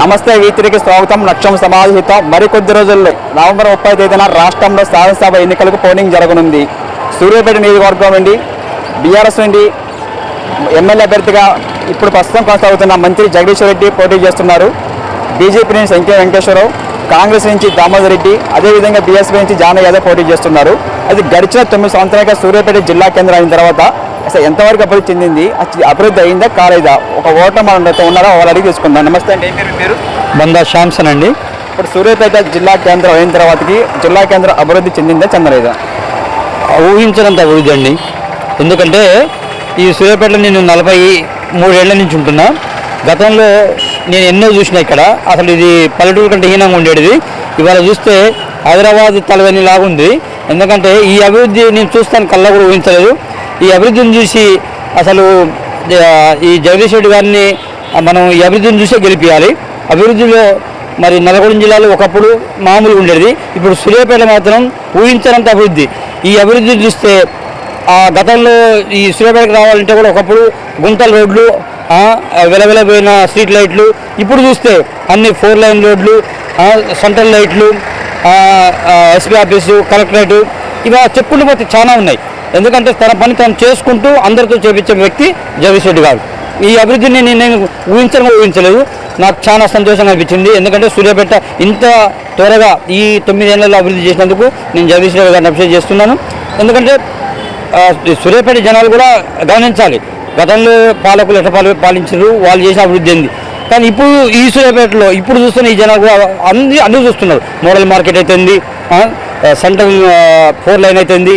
నమస్తే వీతిరికి స్వాగతం. లక్ష్యం సమాహితం. మరికొద్ది రోజుల్లో నవంబర్ 30 తేదీన రాష్ట్రంలో శాసనసభ ఎన్నికలకు పోలింగ్ జరగనుంది. సూర్యాపేట నియోజకవర్గం నుండి బీఆర్ఎస్ నుండి ఎమ్మెల్యే అభ్యర్థిగా ఇప్పుడు ప్రస్తుతం కొనసాగుతున్న మంత్రి జగదీశ్వర్ రెడ్డి పోటీ చేస్తున్నారు. బీజేపీ నుంచి సంఖ్య వెంకటేశ్వరరావు, కాంగ్రెస్ నుంచి దామోదర్ రెడ్డి, అదేవిధంగా బీఎస్పీ నుంచి జాన యాదవ్ పోటీ చేస్తున్నారు. అది గడిచిన 9 సంవత్సరాలుగా సూర్యాపేట జిల్లా కేంద్రం అయిన తర్వాత అసలు ఎంతవరకు అభివృద్ధి చెందింది, అభివృద్ధి అయిందా కాలేదా, ఒక ఓటర్ మనతో ఉన్నారో వాళ్ళు అడిగి తీసుకుందాం. నమస్తే అండి, మీరు బందా శాంసన్ అండి. ఇప్పుడు సూర్యాపేట జిల్లా కేంద్రం అయిన తర్వాతకి జిల్లా కేంద్రం అభివృద్ధి చెందిందా చెందలేదా? ఊహించినంత అభివృద్ధి అండి. ఎందుకంటే ఈ సూర్యాపేటలో నేను 43 ఏళ్ల నుంచి ఉంటున్నా. గతంలో నేను ఎన్నో చూసినా ఇక్కడ. అసలు ఇది పల్లెటూరు కంటే హీనంగా ఉండేది. ఇవాళ చూస్తే హైదరాబాద్ తలవని లాగుంది. ఎందుకంటే ఈ అభివృద్ధి నేను చూస్తాను, కల్లా కూడా ఊహించలేదు. ఈ అభివృద్ధిని చూసి అసలు ఈ జగదీష్ రెడ్డి గారిని మనం ఈ అభివృద్ధిని చూసే గెలిపించాలి. అభివృద్ధిలో మరి నల్గొండ జిల్లాలో ఒకప్పుడు మామూలుగా ఉండేది, ఇప్పుడు సూర్యాపేట మాత్రం ఊహించనంత అభివృద్ధి. ఈ అభివృద్ధి చూస్తే ఆ గతంలో ఈ సూర్యాపేటకు రావాలంటే కూడా ఒకప్పుడు గుంతల రోడ్లు, వెలవెలపోయిన స్ట్రీట్ లైట్లు, ఇప్పుడు చూస్తే అన్ని 4 లైన్ రోడ్లు, సెంట్రల్ లైట్లు, ఎస్పీ ఆఫీసు, కలెక్టరేటు, ఇవా చెప్పుకుంటూ పోతే చాలా ఉన్నాయి. ఎందుకంటే తన పని తను చేసుకుంటూ అందరితో చేపించే వ్యక్తి జగదీష్ రెడ్డి గారు. ఈ అభివృద్ధిని నేను ఊహించలేదు. నాకు చాలా సంతోషంగా అనిపించింది. ఎందుకంటే సూర్యాపేట ఇంత త్వరగా ఈ 9 ఏళ్లలో అభివృద్ధి చేసినందుకు నేను జగదీష్ రెడ్డి గారిని అప్రిషియేట్ చేస్తున్నాను. ఎందుకంటే సూర్యాపేట జనాలు కూడా గమనించాలి, గతంలో పాలకులు ఎట్లా పాలించారు, వాళ్ళు చేసిన అభివృద్ధి ఏంది. కానీ ఇప్పుడు ఈ సూర్యాపేటలో ఇప్పుడు చూస్తున్న ఈ జనాలు కూడా అన్నీ చూస్తున్నారు. మోడల్ మార్కెట్ అవుతుంది, సెంట్రల్ 4 లైన్ అవుతుంది,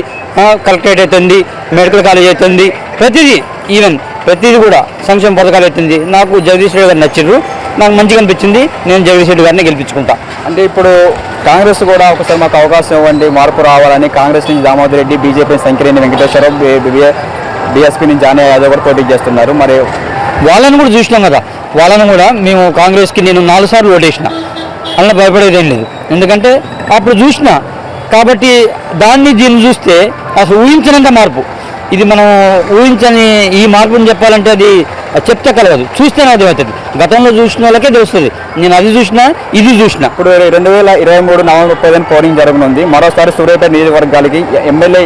కలెక్టరేట్ అవుతుంది, మెడికల్ కాలేజ్ అవుతుంది, ప్రతిదీ కూడా సంక్షేమ పథకాలు అవుతుంది. నాకు జగదీష్ రెడ్డి గారు నచ్చారు, నాకు మంచిగా అనిపించింది. నేను జగదీష్ రెడ్డి గారిని గెలిపించుకుంటా. అంటే ఇప్పుడు కాంగ్రెస్ కూడా ఒకసారి మాకు అవకాశం ఇవ్వండి, మార్పు రావాలని కాంగ్రెస్ నుంచి దామోదర్ రెడ్డి, బీజేపీ సంఖ్యరేణి వెంకటేశ్వరరావు, బీఎస్పీ నుంచి జాన యాదవ్ కూడా పోటీ చేస్తున్నారు. మరి వాళ్ళని కూడా చూసినాం కదా. వాళ్ళని కూడా మేము కాంగ్రెస్కి నేను 4 సార్లు ఓటేసిన. అలా భయపడేది ఏం లేదు. ఎందుకంటే అప్పుడు చూసిన కాబట్టి దీన్ని చూస్తే అసలు ఊహించినంత మార్పు. ఇది మనం ఊహించని ఈ మార్పుని చెప్పాలంటే అది చెప్తే కలవదు, చూస్తేనే అర్థమవుతుంది. గతంలో చూసిన వాళ్ళకే తెలుస్తుంది. నేను అది చూసినా, ఇది చూసిన. ఇప్పుడు 2023 నవంబర్ 30 పోలింగ్ జరగనుంది. మరోసారి సూర్యాపేట నియోజకవర్గాలకి ఎమ్మెల్యే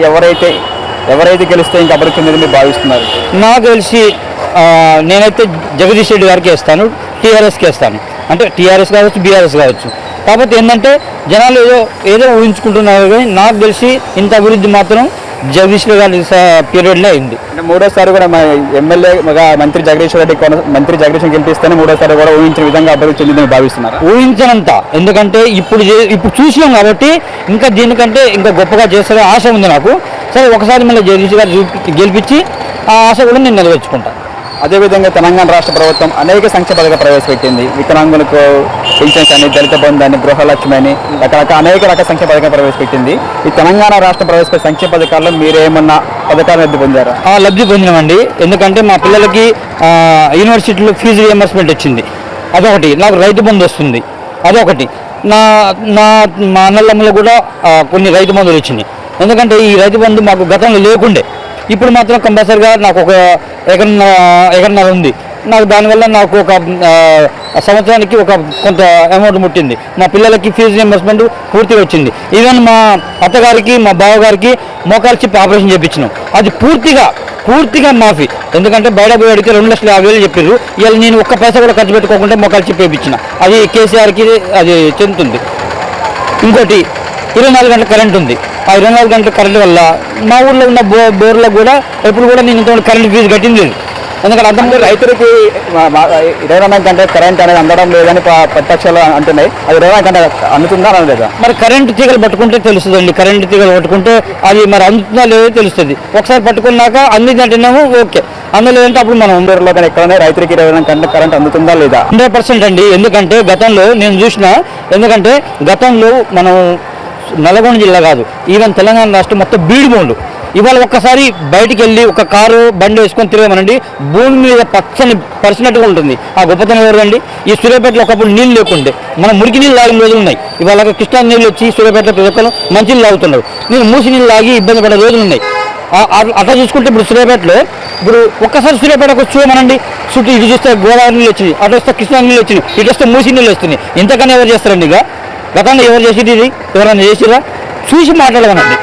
ఎవరైతే గెలిస్తే ఇంకా అభివృద్ధి చెందిందని మీరు భావిస్తున్నారు? నాకు తెలిసి నేనైతే జగదీష్ రెడ్డి గారికి వేస్తాను, టీఆర్ఎస్కి వేస్తాను. అంటే టీఆర్ఎస్ కావచ్చు, బీఆర్ఎస్ కావచ్చు. కాకపోతే ఏంటంటే జనాలు ఏదో ఊహించుకుంటున్నారు. కానీ నాకు తెలిసి ఇంత అభివృద్ధి మాత్రం జగదీష్ రెడ్డి గారి పీరియడ్లో అయింది. అంటే మూడోసారి కూడా ఎమ్మెల్యే మంత్రి జగదీష్ గెలిపిస్తేనే మూడోసారి కూడా ఊహించిన విధంగా అభివృద్ధి చెందిందని భావిస్తున్నారు? ఊహించనంత. ఎందుకంటే ఇప్పుడు చూసినాం కాబట్టి ఇంకా దీనికంటే ఇంకా గొప్పగా చేసే ఆశ ఉంది నాకు. సరే, ఒకసారి మళ్ళీ జగదీష్ గారు గెలిపించి ఆ ఆశ కూడా నేను నెరవేర్చుకుంటాను. అదేవిధంగా తెలంగాణ రాష్ట్ర ప్రభుత్వం అనేక సంక్షేమ పథకాలు ప్రవేశపెట్టింది. వికలాంగులకు పెన్షన్స్ అని, దళిత బంధు అని, గృహలక్ష్మి అని, అనేక రకాల సంక్షేమ పథకాలు ప్రవేశపెట్టింది. ఈ తెలంగాణ రాష్ట్ర ప్రవేశపెట్టిన సంక్షేమ పథకాల్లో మీరేమన్నా పథకాలు లబ్ధి పొందారా? లబ్ధి పొందినామండి. ఎందుకంటే మా పిల్లలకి యూనివర్సిటీలో ఫీజు రియంబర్స్మెంట్ వచ్చింది, అదొకటి. నాకు రైతు బంధు వస్తుంది, అదొకటి. మా అన్నదమ్ములకు కూడా కొన్ని రైతు బంధువులు వచ్చినాయి. ఎందుకంటే ఈ రైతు బంధు మాకు గతంలో లేకుండే. ఇప్పుడు మాత్రం కంపల్సరిగా నాకు ఒక ఎకరన్నర ఉంది. నాకు దానివల్ల నాకు ఒక సంవత్సరానికి ఒక కొంత అమౌంట్ ముట్టింది. మా పిల్లలకి ఫీజు రియంబర్స్మెంట్ పూర్తిగా వచ్చింది. ఈవెన్ మా అత్తగారికి, మా బావగారికి మోకాలు చిప్పి ఆపరేషన్ చేయించినాం. అది పూర్తిగా మాఫీ. ఎందుకంటే బయట పోయి అడిగితే 2,50,000 చెప్పారు. ఇవాళ నేను ఒక్క పైసా కూడా ఖర్చు పెట్టుకోకుండా మోకాలు చిప్పి వేయించిన. అది కేసీఆర్కి అది చెందుతుంది. ఇంకోటి 24 గంటల కరెంట్ ఉంది. ఆ 24 గంటల కరెంట్ వల్ల మా ఊళ్ళో ఉన్న బోర్లకు కూడా ఎప్పుడు కూడా నేను ఇంత కరెంట్ ఫీజు కట్టింది లేదు. ఎందుకంటే అర్థం రైతులకి 24 గంటల కరెంట్ అనేది అందడం లేదని ప్రత్యక్షాలు అంటున్నాయి. అది 24 గంటల అందుతుందా అనలేదా? మరి కరెంటు తీగలు పట్టుకుంటే తెలుస్తుందండి. కరెంటు తీగలు పట్టుకుంటే అది మరి అందుతుందా లేదో తెలుస్తుంది. ఒకసారి పట్టుకున్నాక అందిందంటేనేమో ఓకే, అందులేదంటే అప్పుడు మనం ఉండేలో కానీ ఎక్కడనే రైతులకి 24 గంటల కరెంట్ అందుతుందా లేదా? 100% అండి. ఎందుకంటే గతంలో నేను చూసిన, ఎందుకంటే గతంలో మనం నల్గొండ జిల్లా కాదు, ఈవెన్ తెలంగాణ రాష్ట్రం మొత్తం బీడు భూములు. ఇవాళ ఒక్కసారి బయటికి వెళ్ళి ఒక కారు బండి వేసుకొని తిరగమనండి, భూమి మీద పచ్చని పరిచినట్టుగా ఉంటుంది. ఆ గొప్పతనం ఎవరండి? ఈ సూర్యాపేటలో ఒకప్పుడు నీళ్ళు లేకుండే మనం మురికి నీళ్ళు తాగిన రోజులు ఉన్నాయి. ఇవాళ కృష్ణా నీళ్ళు వచ్చి సూర్యాపేటలో ప్రతి ఒక్కరు మంచి నీళ్ళు తాగుతున్నారు. నేను మూసి నీళ్ళు తాగి ఇబ్బంది పడే రోజులు ఉన్నాయి. అట్లా చూసుకుంటే ఇప్పుడు సూర్యాపేటలో ఇప్పుడు ఒక్కసారి సూర్యాపేటకు చూడమనండి, చుట్టూ ఇటు చూస్తే గోదావరి నీళ్ళు వచ్చినాయి, అటు వస్తే కృష్ణా నీళ్ళు వచ్చినాయి, ఇటు వస్తే మూసి నీళ్ళు వస్తున్నాయి. ఇంతకన్నా ఎవరు చేస్తారండి? ఇక గతంలో ఎవరు చేసేది ఇది? ఎవరైనా చేసిరా? చూసి మాట్లాడమనండి.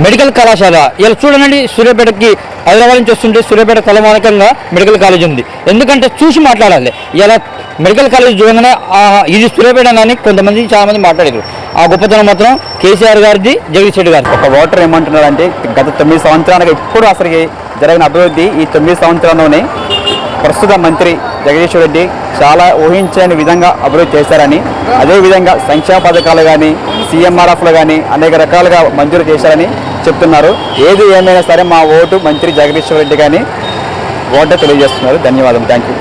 మెడికల్ కళాశాల ఇలా చూడనండి, సూర్యాపేటకి హైదరాబాద్ నుంచి వస్తుంటే సూర్యాపేట తలమానకంగా మెడికల్ కాలేజ్ ఉంది. ఎందుకంటే చూసి మాట్లాడాలి. ఇలా మెడికల్ కాలేజ్ చూడగానే ఇది సూర్యాపేట అని కొంతమంది చాలామంది మాట్లాడారు. ఆ గొప్పతనం మాత్రం కేసీఆర్ గారిది, జగదీష్ రెడ్డి గారిది. ఒక ఓటర్ ఏమంటున్నారంటే గత 9 సంవత్సరాలుగా ఇప్పుడు అసలుకి జరిగిన అభివృద్ధి ఈ 9 సంవత్సరాల్లోనే ప్రస్తుత మంత్రి జగదీష్ రెడ్డి చాలా ఊహించని విధంగా అభివృద్ధి చేశారని, అదేవిధంగా సంక్షేమ పథకాలు కానీ సీఎంఆర్ఎఫ్లు కానీ అనేక రకాలుగా మంజూరు చేశారని చెప్తున్నారు. ఏది ఏమైనా సరే మా ఓటు మంత్రి జగదీష్ రెడ్డి కానీ ఓటు తెలియజేస్తున్నారు. ధన్యవాదాలు. Thank you.